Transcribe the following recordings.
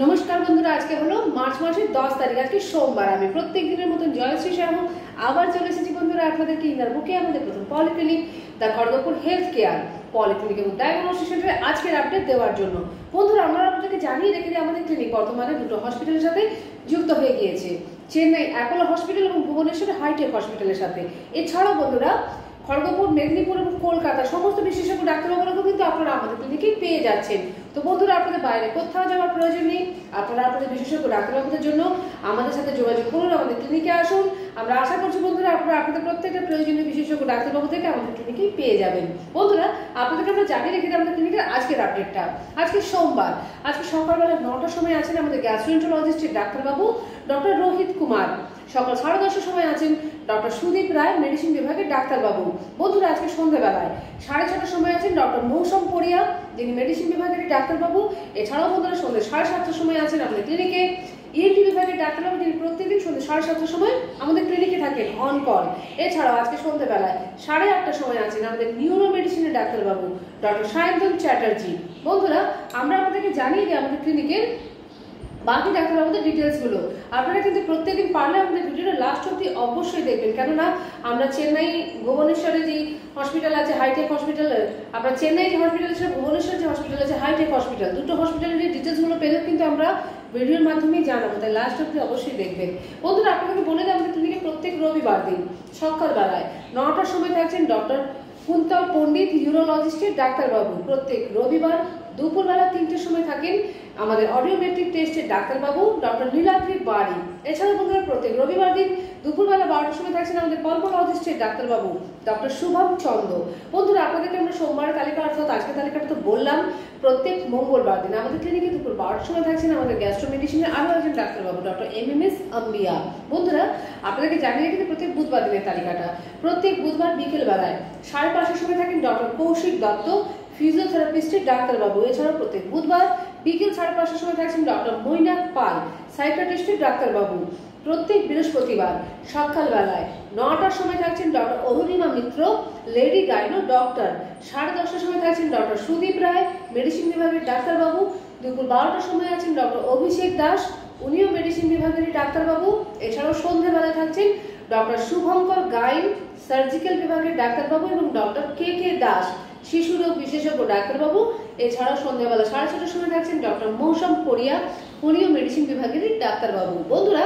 নমস্কার বন্ধুরা, আজকে হলো মার্চ মাসের 10 তারিখ। আজকে সোমবার। আমি প্রত্যেক দিনের মতন জয়শ্রী সাহু আবার চলে এসেছি বন্ধুরা আপনাদেরকে ইন্দার বুকে আমাদের প্রথম polyclinic the Kharagpur health care polyclinic এবং ডায়াগনস্টিক সেন্টারে আজকের আপডেট দেওয়ার জন্য। বন্ধুরা, আমরা আপনাদেরকে জানিয়ে রেখে দিই আমাদের ক্লিনিক বর্তমানে দুটো হসপিটালের সাথে যুক্ত হয়ে গিয়েছে, চেন্নাই অ্যাপোলো হসপিটাল এবং ভুবনেশ্বরের হাইটেক হসপিটালের সাথে। এছাড়াও বন্ধুরা, খড়গপুর, মেদিনীপুর এবং কলকাতা সমস্ত বিশেষজ্ঞ ডাক্তারবাবুরাও কিন্তু আপনারা আমাদের ক্লিনিকে পেয়ে যাচ্ছেন। তো বন্ধুরা, আপনাদের বাইরে কোথাও যাওয়ার প্রয়োজন নেই। আপনারা আপনাদের বিশেষজ্ঞ ডাক্তারবাবুদের জন্য আমাদের সাথে যোগাযোগ করুন, আমাদের ক্লিনিকে আসুন। আমরা আশা করছি বন্ধুরা, আপনারা আপনাদের প্রত্যেকটা প্রয়োজনীয় বিশেষজ্ঞ ডাক্তারবাবু থেকে আমাদের ক্লিনিকেই পেয়ে যাবেন। বন্ধুরা, আপনাদেরকে আমরা জানিয়ে রেখে দিই আমাদের ক্লিনিকের আজকের আপডেটটা। আজকে সোমবার। আজকে সকালবেলা 9টার সময় আছেন আমাদের গ্যাস্ট্রোএন্টারোলজিস্টের ডাক্তারবাবু ডক্টর রোহিত কুমার। সকাল 10:30টার সময় আছেন ডক্টর সুদীপ রায়, মেডিসিন বিভাগের ডাক্তারবাবু। বন্ধুরা, আজকে সন্ধ্যাবেলায় 6:30টার সময় আছেন ডক্টর মৌসম পড়িয়া, যিনি মেডিসিন বিভাগের ডাক্তারবাবু। এছাড়াও বন্ধুরা, সন্ধ্যে 7:30টার সময় আছেন আমাদের ক্লিনিকে ইএনটি বিভাগের ডাক্তারবাবু, যিনি প্রত্যেকদিন সন্ধ্যে 7:30টার সময় আমাদের ক্লিনিকে থাকেন অন কল। এছাড়াও আজকে সন্ধ্যাবেলায় 8:30টার সময় আছেন আমাদের নিউরো মেডিসিনের ডাক্তারবাবু ডক্টর সায়ন্তন চ্যাটার্জি। বন্ধুরা, আমরা আপনাদেরকে জানিয়ে দিই আমাদের ক্লিনিকের বাকি ডাক্তারবাবুদের ডিটেলসগুলো। আপনারা কিন্তু প্রত্যেকদিন পারলে আমাদের ভিডিওটা লাস্ট অবধি অবশ্যই দেখবেন, কেননা আমরা চেন্নাই ভুবনেশ্বরে যে হসপিটাল আছে হাইটেক হসপিটাল, আপনার চেন্নাই যে হসপিটাল আছে, ভুবনেশ্বর যে হসপিটাল আছে হাইটেক হসপিটাল, দুটো হসপিটালের ডিটেলসগুলো পেলেও কিন্তু আমরা ভিডিওর মাধ্যমেই জানাবো, তাই লাস্ট অবধি অবশ্যই দেখবেন। বন্ধুরা, আপনাদেরকে বলে দিই আমাদের ক্লিনিকে প্রত্যেক রবিবার দিন সকালবেলায় 9টার সময় থাকছেন ডক্টর কুন্তল পণ্ডিত, ইউরোলজিস্টের ডাক্তারবাবু। প্রত্যেক রবিবার দুপুরবেলা 3টের সময় থাকেন আমাদের অডিওমেট্রিক টেস্টের ডাক্তারবাবু ডক্টর নীলাদ্রি বাড়ি। এছাড়াও বন্ধুরা, প্রত্যেক রবিবার দিন দুপুরবেলা 12টার সময় থাকছেন আমাদের পালমোলজিস্টের ডাক্তারবাবু ডক্টর শুভম চন্দ্র। বন্ধুরা, আপনাদেরকে আমরা সোমবারের তালিকা অর্থাৎ আজকের তালিকাটা তো বললাম। প্রত্যেক মঙ্গলবার দিন আমাদের ক্লিনিকে দুপুর 12টার সময় থাকছেন আমাদের গ্যাস্ট্রো মেডিসিনের আরও একজন ডাক্তারবাবু ডক্টর MMS আম্বিয়া। বন্ধুরা, আপনাদেরকে জানিয়ে রেখে প্রত্যেক বুধবার দিনের তালিকাটা। প্রত্যেক বুধবার বিকেল বেলায় 5:30টার সময় থাকেন ডক্টর কৌশিক দত্ত, ফিজিওথেরাপিস্টের ডাক্তারবাবু। এছাড়াও প্রত্যেক বুধবার বিকেল 5:30টার সময় থাকছেন ডক্টর মৈনাক পাল, সাইকিয়াট্রিস্টের ডাক্তারবাবু। প্রত্যেক বৃহস্পতিবার সকালবেলায় 9টার সময় থাকছেন ডক্টর অরুণিমা মিত্র, লেডি গাইনো ডক্টর। 10:30টার সময় থাকছেন ডক্টর সুদীপ রায়, মেডিসিন বিভাগের ডাক্তারবাবু। দুপুর 12টার সময় আছেন ডক্টর অভিষেক দাস, উনিও মেডিসিন বিভাগেরই ডাক্তারবাবু। এছাড়াও সন্ধ্যাবেলায় থাকছেন ডক্টর শুভঙ্কর গাইন, সার্জিক্যাল বিভাগের ডাক্তারবাবু এবং ডক্টর KK দাস, শিশু রোগ বিশেষজ্ঞ ডাক্তারবাবু। এছাড়াও সন্ধ্যাবেলা 6:30টার সময় থাকছেন ডক্টর মৌসম পড়িয়া, উনিও মেডিসিন বিভাগেরই ডাক্তারবাবু। বন্ধুরা,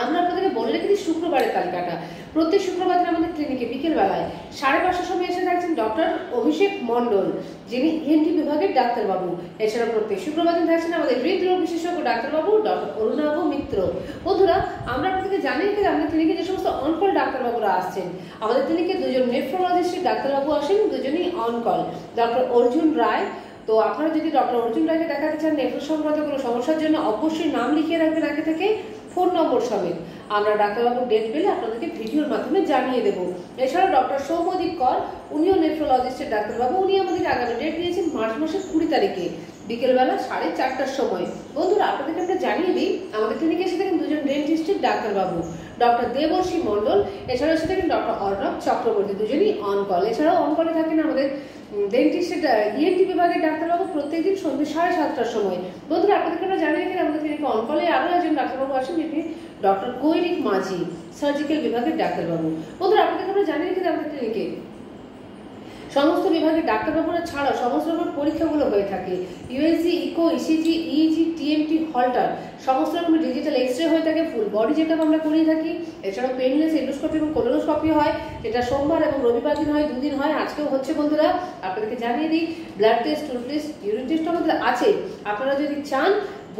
আমরা আপনাদেরকে বলে রেখে দিই শুক্রবারের তালিকাটা। প্রত্যেক শুক্রবার দিন আমাদের ক্লিনিকে বিকেল বেলায় 5:30টার সময় এসে থাকছেন ডক্টর অভিষেক মণ্ডল, যিনি ENT বিভাগের ডাক্তারবাবু। এছাড়া প্রত্যেক শুক্রবার দিন থাকছেন আমাদের হৃদরোগ বিশেষজ্ঞ ডাক্তারবাবু ডক্টর অরুণাভ মিত্র। বন্ধুরা, আমরা আপনাদেরকে জানিয়ে রেখে আমাদের ক্লিনিকে যে সমস্ত অনকল ডাক্তারবাবুরা আসছেন, আমাদের ক্লিনিকে দুজন নেফ্রোলজিস্টের ডাক্তারবাবু আসেন, দুজনই অনকল। ডক্টর অর্জুন রায়। তো আপনারা যদি ডক্টর অর্জুন রায়কে দেখাতে চান নেফ্রো সংক্রান্ত কোনো সমস্যার জন্য, অবশ্যই নাম লিখিয়ে রাখবেন আগে থেকে, ফোন নম্বর সমেত। আমরা ডাক্তারবাবুর ডেট পেলে আপনাদেরকে ভিডিওর মাধ্যমে জানিয়ে দেবো। এছাড়াও ডক্টর সৌম্যদীপ কর, উনিও নেফ্রোলজিস্টের ডাক্তারবাবু। উনি আমাদের আগামী ডেট দিয়েছেন মার্চ মাসের 20 তারিখে বিকেলবেলা 4:30টার সময়। বন্ধুরা, আপনাদেরকে আমরা জানিয়ে দিই আমাদের ক্লিনিকে এসে থাকেন দুজন ডেন্টিস্টের ডাক্তারবাবু ডক্টর দেবর্ষী মণ্ডল। এছাড়াও এসে থাকেন ডক্টর অর্ণব চক্রবর্তী, দুজনই অনকল। এছাড়াও অনকলে থাকেন আমাদের ডেন্টিস্টের ENT বিভাগের ডাক্তারবাবু প্রত্যেকদিন সন্ধ্যে 7:30টার সময়। বন্ধুরা, আপনাদেরকে আমরা জানিয়ে রাখি আমাদের ক্লিনিকে অনকলে আরও একজন ডাক্তারবাবু আসেন, যিনি ডক্টর গৈরিক মাঝি, সার্জিক্যাল বিভাগের ডাক্তারবাবু। বন্ধুরা, আপনাদেরকে আমরা জানিয়ে রাখি আমাদের ক্লিনিকে সমস্ত বিভাগের ডাক্তারবাবুরা ছাড়াও সমস্ত রকম পরীক্ষাগুলো হয়ে থাকে। USG, echo, ECG, EEG, TMT, Holter, সমস্ত রকমের ডিজিটাল এক্সরে হয়ে থাকে। ফুল বডি চেকআপ আমরা করিয়ে থাকি। এছাড়াও পেনলেস এন্ডোস্কোপি এবং কোলোনোস্কোপি হয়, যেটা সোমবার এবং রবিবার দিন হয়, 2 দিন হয়। আজকেও হচ্ছে। বন্ধুরা, আপনাদেরকে জানিয়ে দিই ব্লাড টেস্ট, টুল টেস্ট, ইউরিন টেস্ট আমাদের আছে। আপনারা যদি চান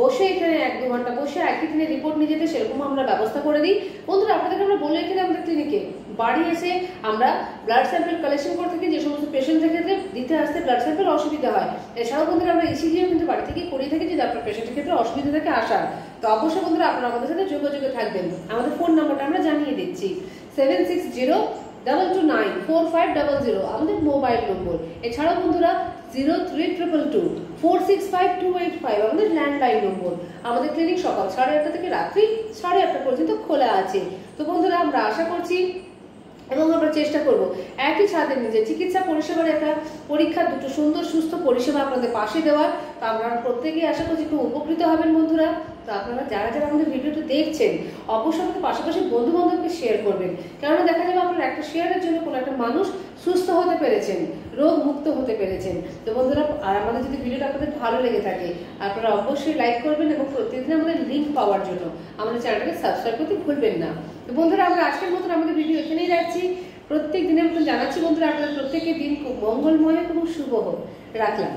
বসে এখানে 1-2 ঘন্টা বসে একই দিনে রিপোর্ট নিয়ে যেতে, সেরকম আমরা ব্যবস্থা করে দিই। বন্ধুরা, আপনাদেরকে আমরা বলে রেখে আমাদের ক্লিনিকে বাড়ি এসে আমরা ব্লাড স্যাম্পল কালেকশন করে থাকি, যে সমস্ত পেশেন্টের ক্ষেত্রে দিতে আসতে ব্লাড স্যাম্পল অসুবিধা হয়। এছাড়াও বন্ধুরা, আমরা ECGও কিন্তু বাড়ি থেকে করিয়ে থাকি, যদি আপনার পেশেন্টের ক্ষেত্রে অসুবিধা থাকে আসার। তো অবশ্যই বন্ধুরা, আপনারা আমাদের সাথে যোগাযোগে থাকবেন। আমাদের ফোন নাম্বারটা আমরা জানিয়ে দিচ্ছি, 7602294500 আমাদের মোবাইল নম্বর। এছাড়াও বন্ধুরা 03222465 আমাদের ল্যান্ডলাইন নম্বর। আমাদের ক্লিনিক সকাল 8:30 থেকে রাত্রি 8:30 পর্যন্ত খোলা আছে। তো বন্ধুরা, আমরা আশা করছি এবং আমরা চেষ্টা করব একই ছাদের নিচে চিকিৎসা পরিষেবার একটা পরীক্ষার দুটো সুন্দর সুস্থ পরিষেবা আপনাদের পাশে দেওয়ার। তো আপনারা প্রত্যেকেই আশা করছি খুব উপকৃত হবেন বন্ধুরা। তো আপনারা যারা যারা আমাদের ভিডিওটি দেখছেন অবশ্যই আমাদের পাশাপাশি বন্ধু বান্ধবকে শেয়ার করবেন, কেননা দেখা যাবে আপনার একটা শেয়ারের জন্য কোনো একটা মানুষ সুস্থ হতে পেরেছেন, রোগ মুক্ত হতে পেরেছেন। তো বন্ধুরা, আর আমাদের যদি ভিডিওটা আপনাদের ভালো লেগে থাকে আপনারা অবশ্যই লাইক করবেন এবং প্রতিদিন আমাদের লিঙ্ক পাওয়ার জন্য আমাদের চ্যানেলটাকে সাবস্ক্রাইব করতে ভুলবেন না। তো বন্ধুরা, আমরা আজকের মতন আমাদের ভিডিও এখানেই রাখছি। প্রত্যেক দিনের মতন জানাচ্ছি বন্ধুরা, আপনাদের প্রত্যেকের দিন খুব মঙ্গলময় এবং শুভ হোক। রাখলাম।